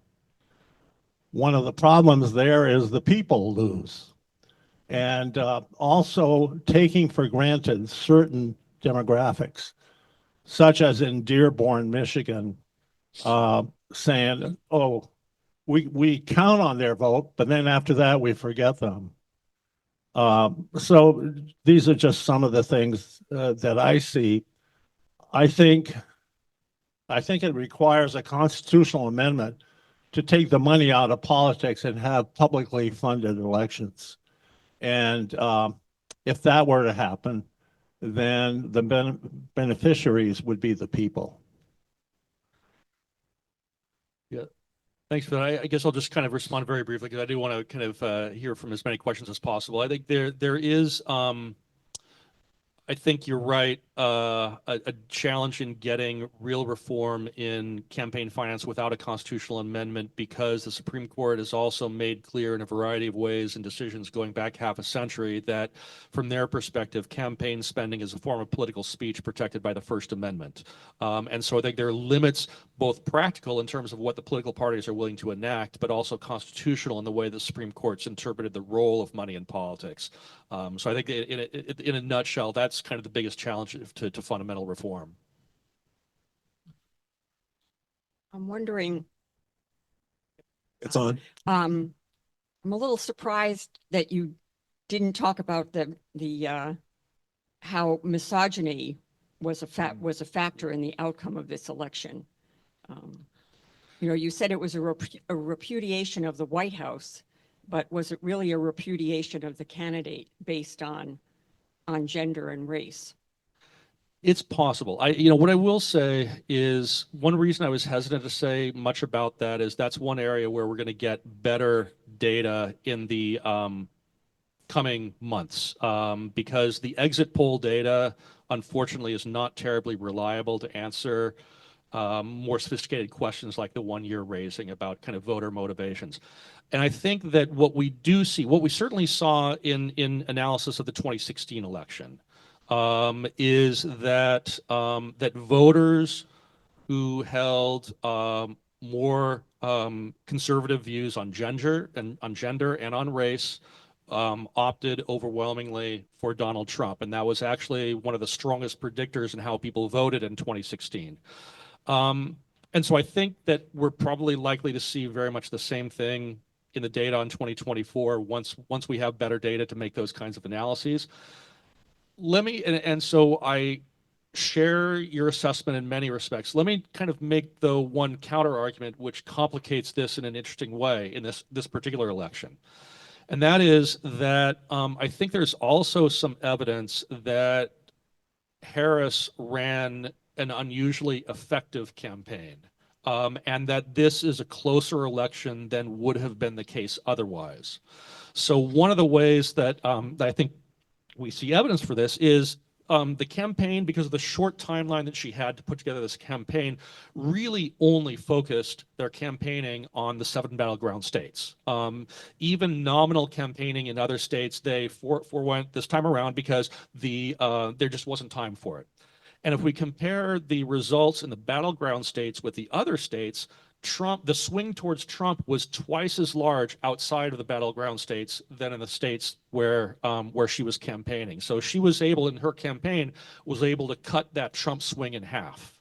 S4: One of the problems there is the people lose. And also taking for granted certain demographics, such as in Dearborn, Michigan, saying, oh, we count on their vote, but then after that, we forget them. So these are just some of the things that I see. I think it requires a constitutional amendment to take the money out of politics and have publicly funded elections. And if that were to happen, then the beneficiaries would be the people.
S3: Yeah. Thanks for that. I guess I'll just kind of respond very briefly because I do want to kind of hear from as many questions as possible. I think there is I think you're right. A challenge in getting real reform in campaign finance without a constitutional amendment, because the Supreme Court has also made clear in a variety of ways and decisions going back half a century that, from their perspective, campaign spending is a form of political speech protected by the First Amendment. And so I think there are limits, both practical in terms of what the political parties are willing to enact, but also constitutional in the way the Supreme Court's interpreted the role of money in politics. So I think in a nutshell, that's kind of the biggest challenge to fundamental reform.
S5: I'm wondering,
S2: It's on.
S5: I'm a little surprised that you didn't talk about the how misogyny was a factor in the outcome of this election. You know, you said it was a repudiation of the White House, but was it really a repudiation of the candidate based on gender and race?
S3: It's possible. What I will say is, one reason I was hesitant to say much about that is that's one area where we're going to get better data in the coming months, because the exit poll data, unfortunately, is not terribly reliable to answer more sophisticated questions like the one you're raising about kind of voter motivations. And I think that what we do see, what we certainly saw in analysis of the 2016 election, is that that voters who held more conservative views on gender and on race opted overwhelmingly for Donald Trump, and that was actually one of the strongest predictors in how people voted in 2016. And so I think that we're probably likely to see very much the same thing in the data on 2024 once we have better data to make those kinds of analyses. And so I share your assessment in many respects. Let me kind of make the one counter argument which complicates this in an interesting way in this particular election. And that is that I think there's also some evidence that Harris ran an unusually effective campaign, and that this is a closer election than would have been the case otherwise. So one of the ways that I think we see evidence for this is the campaign, because of the short timeline that she had to put together this campaign, really only focused their campaigning on the 7 battleground states. Even nominal campaigning in other states, they forewent this time around because there just wasn't time for it. And if we compare the results in the battleground states with the other states, the swing towards Trump was twice as large outside of the battleground states than in the states where she was campaigning. So she was able, in her campaign, was able to cut that Trump swing in half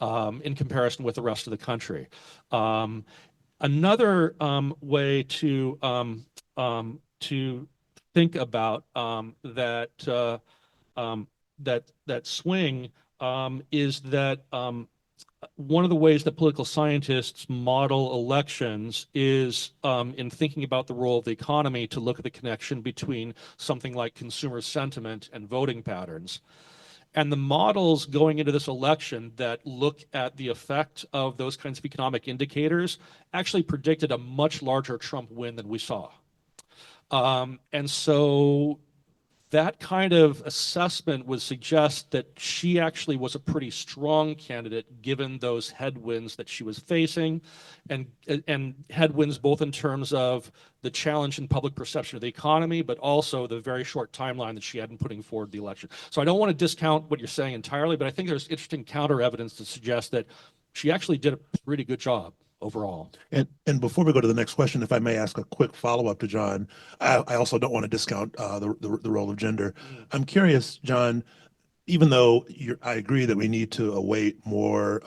S3: in comparison with the rest of the country. Another way to think about that swing is that one of the ways that political scientists model elections is in thinking about the role of the economy to look at the connection between something like consumer sentiment and voting patterns. And the models going into this election that look at the effect of those kinds of economic indicators actually predicted a much larger Trump win than we saw. And so that kind of assessment would suggest that she actually was a pretty strong candidate given those headwinds that she was facing, and headwinds both in terms of the challenge in public perception of the economy, but also the very short timeline that she had in putting forward the election. So I don't want to discount what you're saying entirely, but I think there's interesting counter evidence to suggest that she actually did a pretty good job overall.
S2: And before we go to the next question, if I may ask a quick follow-up to John, I also don't want to discount the role of gender. I'm curious, John, even though I agree that we need to await more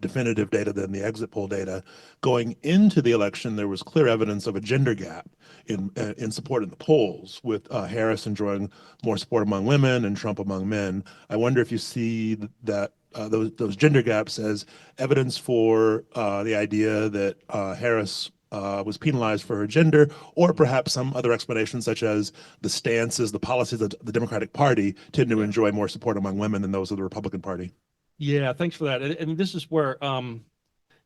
S2: definitive data than the exit poll data, going into the election, there was clear evidence of a gender gap in support in the polls, with Harris enjoying more support among women and Trump among men. I wonder if you see that those gender gaps as evidence for the idea that Harris was penalized for her gender, or perhaps some other explanation, such as the stances, the policies of the Democratic Party tend to enjoy more support among women than those of the Republican Party.
S3: Yeah, thanks for that. And this is where,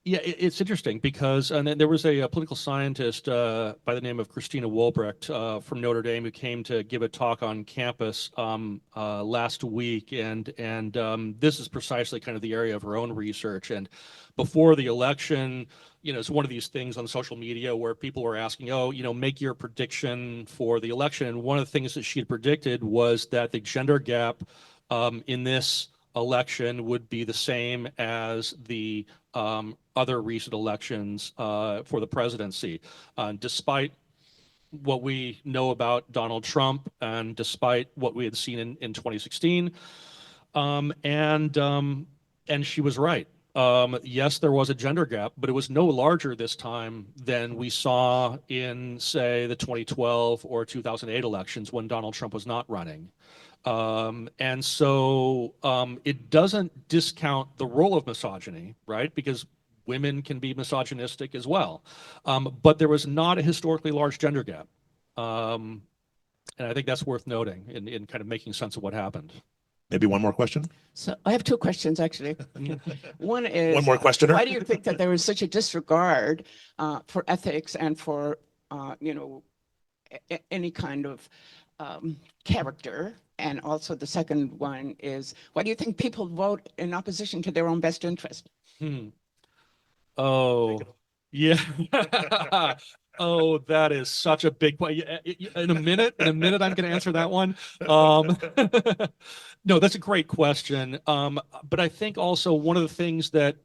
S3: yeah, it's interesting because and there was a political scientist by the name of Christina Wolbrecht from Notre Dame who came to give a talk on campus last week, and this is precisely kind of the area of her own research. And before the election, you know, it's one of these things on social media where people were asking, oh, you know, make your prediction for the election. And one of the things that she had predicted was that the gender gap in this election would be the same as the other recent elections for the presidency. Despite what we know about Donald Trump and despite what we had seen in 2016, and she was right. Yes, there was a gender gap, but it was no larger this time than we saw in, say, the 2012 or 2008 elections when Donald Trump was not running. And so it doesn't discount the role of misogyny, right? Because women can be misogynistic as well. But there was not a historically large gender gap. And I think that's worth noting in kind of making sense of what happened.
S2: Maybe one more question?
S6: So I have two questions, actually. One is,
S2: One more questioner?
S6: why do you think that there is such a disregard for ethics and for, you know, any kind of character? And also the second one is, why do you think people vote in opposition to their own best interest?
S3: Oh, yeah. Oh, that is such a big question. In a minute, I'm going to answer that one. No, that's a great question. But I think also one of the things that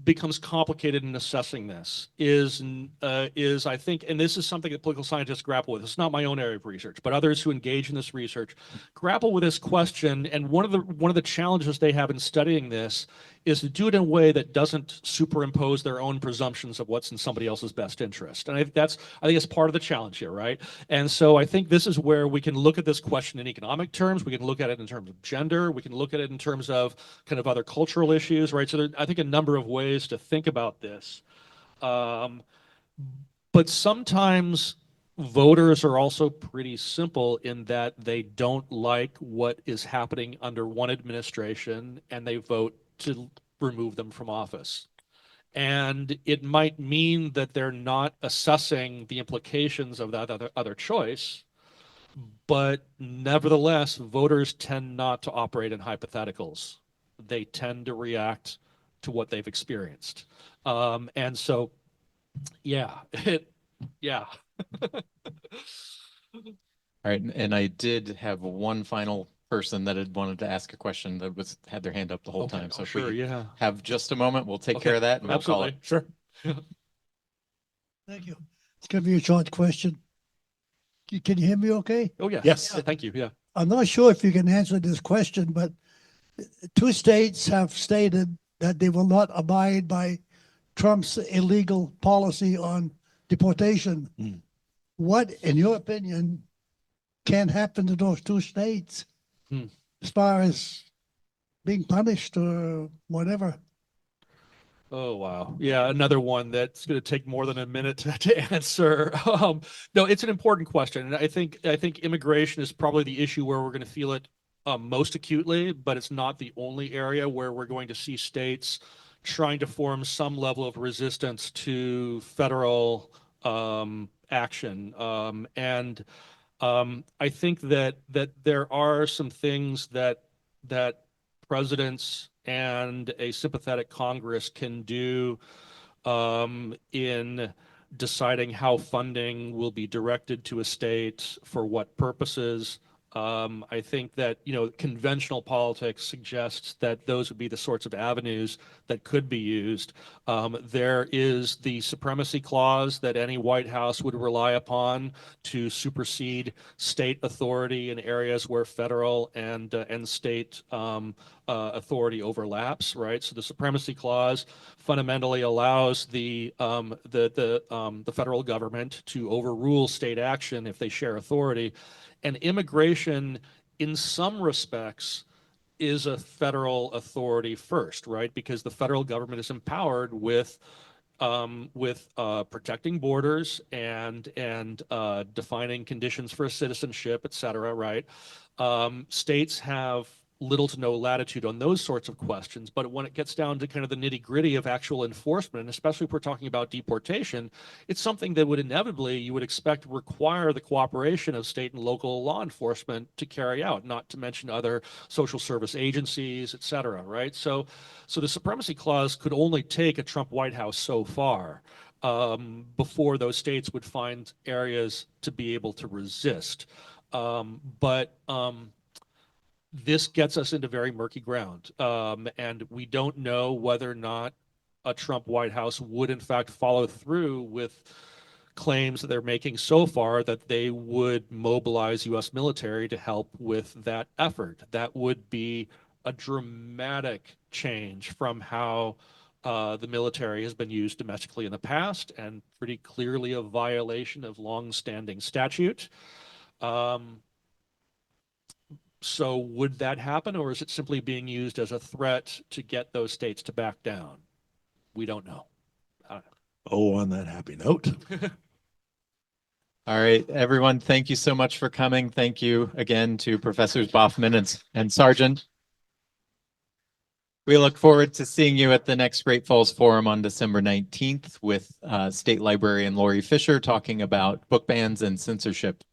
S3: becomes complicated in assessing this is I think, and this is something that political scientists grapple with. It's not my own area of research, but others who engage in this research grapple with this question. And one of the challenges they have in studying this is to do it in a way that doesn't superimpose their own presumptions of what's in somebody else's best interest. And I think it's part of the challenge here, right? And so I think this is where we can look at this question in economic terms. We can look at it in terms of gender. We can look at it in terms of kind of other cultural issues, right? So there, I think, a number of ways to think about this. But sometimes voters are also pretty simple in that they don't like what is happening under one administration and they vote to remove them from office. And it might mean that they're not assessing the implications of that other choice, but nevertheless, voters tend not to operate in hypotheticals. They tend to react to what they've experienced. And so, yeah, yeah.
S1: All right, and I did have one final person that had wanted to ask a question that had their hand up the whole time. So if
S3: sure,
S1: we
S3: yeah.
S1: have just a moment, we'll take care of that and we'll call it.
S3: Absolutely.
S2: Sure.
S7: Thank you. It's going to be a short question. Can you hear me okay?
S3: Oh, yeah.
S2: Yes.
S3: Yeah, thank you. Yeah.
S7: I'm not sure if you can answer this question, but two states have stated that they will not abide by Trump's illegal policy on deportation.
S2: Mm.
S7: What, in your opinion, can happen to those two states as far as being punished or whatever?
S3: Oh, wow. Yeah, another one that's going to take more than a minute to answer. No, it's an important question. And I think immigration is probably the issue where we're going to feel it most acutely, but it's not the only area where we're going to see states trying to form some level of resistance to federal action. I think that there are some things that presidents and a sympathetic Congress can do in deciding how funding will be directed to a state for what purposes. I think that, conventional politics suggests that those would be the sorts of avenues that could be used. There is the supremacy clause that any White House would rely upon to supersede state authority in areas where federal and state authority overlaps, right? So the supremacy clause fundamentally allows the federal government to overrule state action if they share authority. And immigration, in some respects, is a federal authority first, right? Because the federal government is empowered with protecting borders and defining conditions for citizenship, et cetera, right? States have little to no latitude on those sorts of questions, but when it gets down to kind of the nitty-gritty of actual enforcement, especially if we're talking about deportation, it's something that would inevitably, you would expect, require the cooperation of state and local law enforcement to carry out, not to mention other social service agencies, et cetera, right? So the supremacy clause could only take a Trump White House so far before those states would find areas to be able to resist. This gets us into very murky ground. And we don't know whether or not a Trump White House would in fact follow through with claims that they're making so far that they would mobilize U.S. military to help with that effort. That would be a dramatic change from how the military has been used domestically in the past, and pretty clearly a violation of longstanding statute. So would that happen, or is it simply being used as a threat to get those states to back down? We don't know. I don't know.
S2: Oh, on that happy note.
S1: All right, everyone, thank you so much for coming. Thank you again to Professors Baughman and Sargent. We look forward to seeing you at the next Great Falls Forum on December 19th with State Librarian Lori Fisher talking about book bans and censorship.